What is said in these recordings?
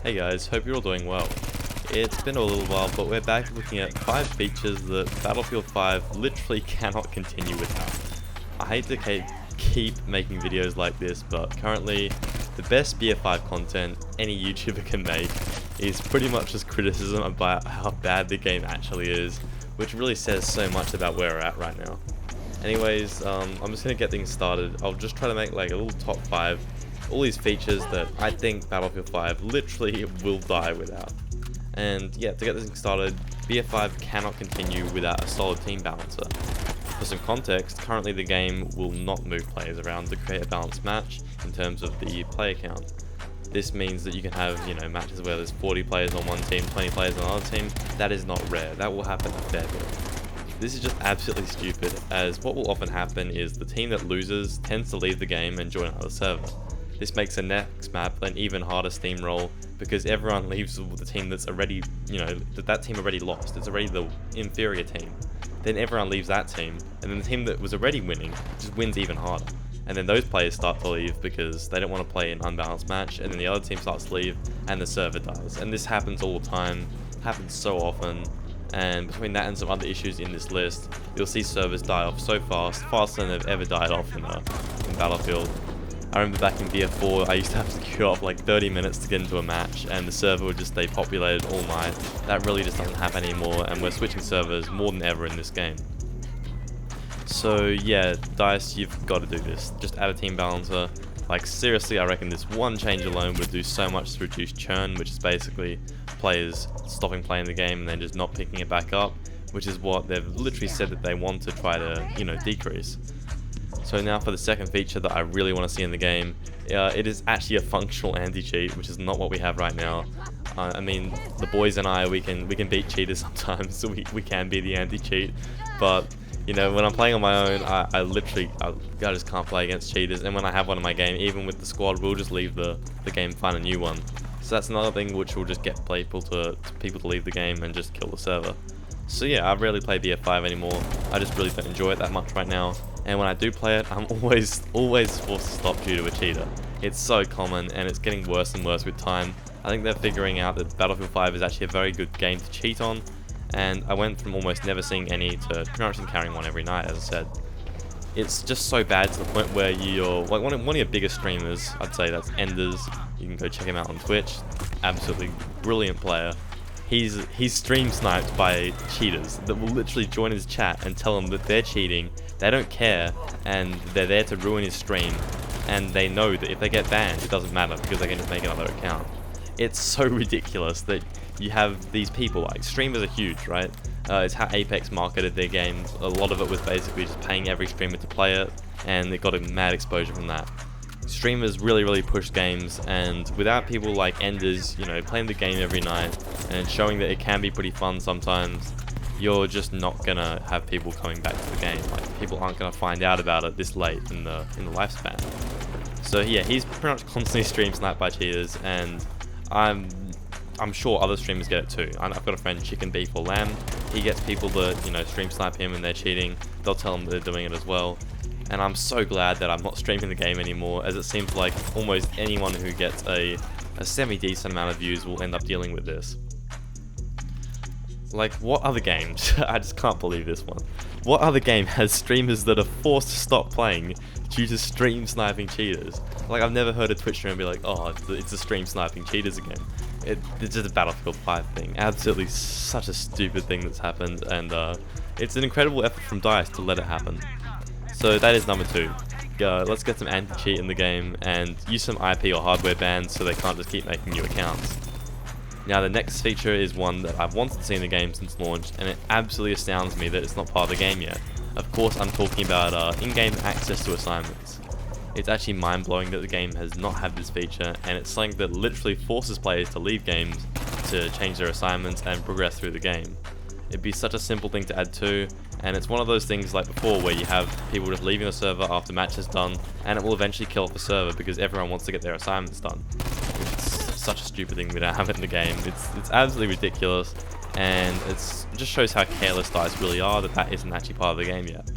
Hey guys, hope you're all doing well. It's been a little while, but we're back looking at 5 features that Battlefield 5 literally cannot continue without. I hate to keep making videos like this, but currently the best BF5 content any YouTuber can make is pretty much just criticism about how bad the game actually is, which really says so much about where we're at right now. Anyways, I'm just gonna get things started. I'll just try to make like a little top 5, all these features that I think Battlefield 5 literally will die without. And yeah, to get this thing started, BF5 cannot continue without a solid team balancer. For some context, currently the game will not move players around to create a balanced match in terms of the player count. This means that you can have, matches where there's 40 players on one team, 20 players on another team. That is not rare. That will happen a fair bit. This is just absolutely stupid, as what will often happen is the team that loses tends to leave the game and join another server. This makes the next map an even harder steamroll because everyone leaves the team that's already, that team already lost. It's already the inferior team. Then everyone leaves that team, and then the team that was already winning just wins even harder. And then those players start to leave because they don't want to play an unbalanced match, and then the other team starts to leave, and the server dies. And this happens all the time, happens so often. And between that and some other issues in this list, you'll see servers die off so fast, faster than they've ever died off in Battlefield. I remember back in BF4, I used to have to queue up like 30 minutes to get into a match, and the server would just stay populated all night. That really just doesn't happen anymore, and we're switching servers more than ever in this game. So yeah, DICE, you've got to do this. Just add a team balancer. Like seriously, I reckon this one change alone would do so much to reduce churn, which is basically players stopping playing the game and then just not picking it back up, which is what they've literally said that they want to try to, decrease. So now for the second feature that I really want to see in the game, it is actually a functional anti-cheat, which is not what we have right now. I mean, the boys and I, we can beat cheaters sometimes, so we can be the anti-cheat, but when I'm playing on my own, I just can't play against cheaters, and when I have one in my game, even with the squad, we'll just leave the game, find a new one. So that's another thing which will just get people to leave the game and just kill the server. So yeah, I rarely play BF5 anymore. I just really don't enjoy it that much right now. And when I do play it, I'm always forced to stop due to a cheater. It's so common, and it's getting worse and worse with time. I think they're figuring out that Battlefield 5 is actually a very good game to cheat on, and I went from almost never seeing any to pretty much encountering one every night, as I said. It's just so bad to the point where you're like one of your biggest streamers, I'd say that's Enders. You can go check him out on Twitch. Absolutely brilliant player. He's stream sniped by cheaters that will literally join his chat and tell him that they're cheating, they don't care, and they're there to ruin his stream, and they know that if they get banned, it doesn't matter because they can just make another account. It's so ridiculous that you have these people, like streamers are huge, right? It's how Apex marketed their games. A lot of it was basically just paying every streamer to play it, and they got a mad exposure from that. Streamers really push games, and without people like Enders, playing the game every night and showing that it can be pretty fun sometimes, you're just not gonna have people coming back to the game. Like, people aren't gonna find out about it this late in the lifespan. So yeah, he's pretty much constantly stream sniped by cheaters, and I'm sure other streamers get it too. I've got a friend, Chicken Beef or Lamb. He gets people to stream snipe him and they're cheating. They'll tell him they're doing it as well. And I'm so glad that I'm not streaming the game anymore, as it seems like almost anyone who gets a semi-decent amount of views will end up dealing with this. Like, what other games? I just can't believe this one. What other game has streamers that are forced to stop playing due to stream sniping cheaters? Like, I've never heard a Twitch streamer be like, oh, it's the stream sniping cheaters again. It's just a Battlefield 5 thing. Absolutely such a stupid thing that's happened, and it's an incredible effort from DICE to let it happen. So that is number 2. Let's get some anti-cheat in the game and use some IP or hardware bans so they can't just keep making new accounts. Now the next feature is one that I've wanted to see in the game since launch, and it absolutely astounds me that it's not part of the game yet. Of course, I'm talking about in-game access to assignments. It's actually mind-blowing that the game has not had this feature, and it's something that literally forces players to leave games to change their assignments and progress through the game. It'd be such a simple thing to add to, and it's one of those things like before where you have people just leaving the server after match is done, and it will eventually kill off the server because everyone wants to get their assignments done. It's such a stupid thing we don't have it in the game. It's absolutely ridiculous, and it just shows how careless DICE really are that isn't actually part of the game yet.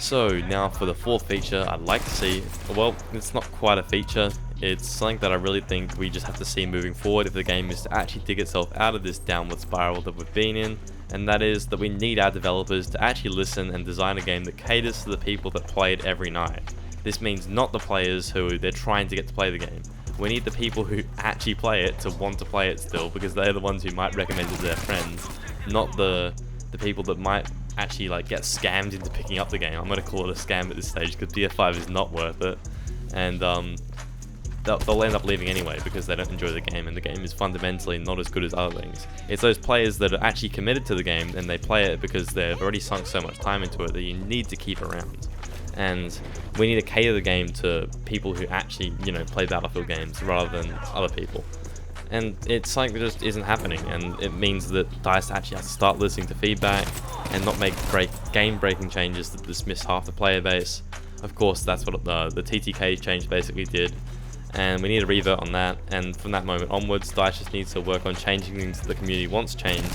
So now for the 4th feature, I'd like to see, well, it's not quite a feature, It's something that I really think we just have to see moving forward if the game is to actually dig itself out of this downward spiral that we've been in, and that is that we need our developers to actually listen and design a game that caters to the people that play it every night. This means not the players who they're trying to get to play the game. We need the people who actually play it to want to play it still, because they're the ones who might recommend it to their friends, not the people that might actually like get scammed into picking up the game. I'm gonna call it a scam at this stage because BF5 is not worth it, and they'll end up leaving anyway because they don't enjoy the game, and the game is fundamentally not as good as other things. It's those players that are actually committed to the game and they play it because they've already sunk so much time into it that you need to keep around. And we need to cater the game to people who actually, play Battlefield games rather than other people. And it's something that just isn't happening, and it means that DICE actually has to start listening to feedback and not make game-breaking changes that dismiss half the player base. Of course, that's what the TTK change basically did, and we need to revert on that, and from that moment onwards, DICE just needs to work on changing things that the community wants changed,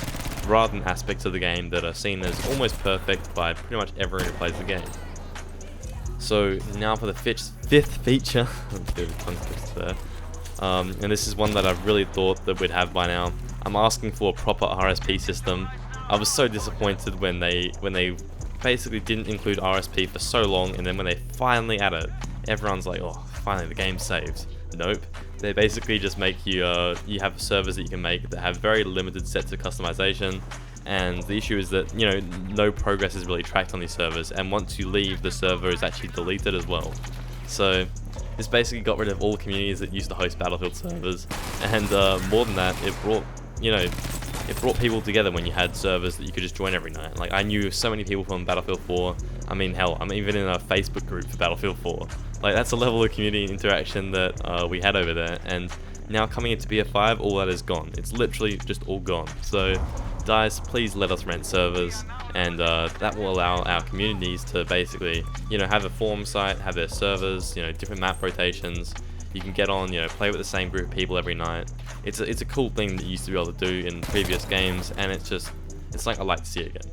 rather than aspects of the game that are seen as almost perfect by pretty much everyone who plays the game. So now for the fifth feature, and this is one that I really thought that we'd have by now. I'm asking for a proper RSP system. I was so disappointed when they basically didn't include RSP for so long, and then when they finally add it, everyone's like, oh, finally the game's saved. Nope. They basically just make you have servers that you can make that have very limited sets of customization, and the issue is that no progress is really tracked on these servers, and once you leave, the server is actually deleted as well. So this basically got rid of all the communities that used to host Battlefield servers, and more than that, it brought people together when you had servers that you could just join every night. Like, I knew so many people from Battlefield 4. I mean, hell, I'm even in a Facebook group for Battlefield 4. Like, that's a level of community interaction that we had over there, and now coming into BF5, all that is gone. It's literally just all gone. So DICE, please let us rent servers, and that will allow our communities to basically, have a forum site, have their servers, different map rotations. You can get on, play with the same group of people every night. It's a cool thing that you used to be able to do in previous games, and it's like I'd like to see it again.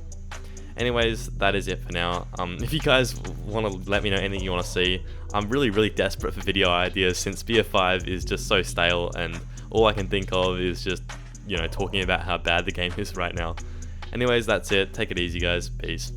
Anyways, that is it for now. If you guys want to let me know anything you want to see, I'm really desperate for video ideas since BF5 is just so stale, and all I can think of is just talking about how bad the game is right now. Anyways, that's it. Take it easy, guys. Peace.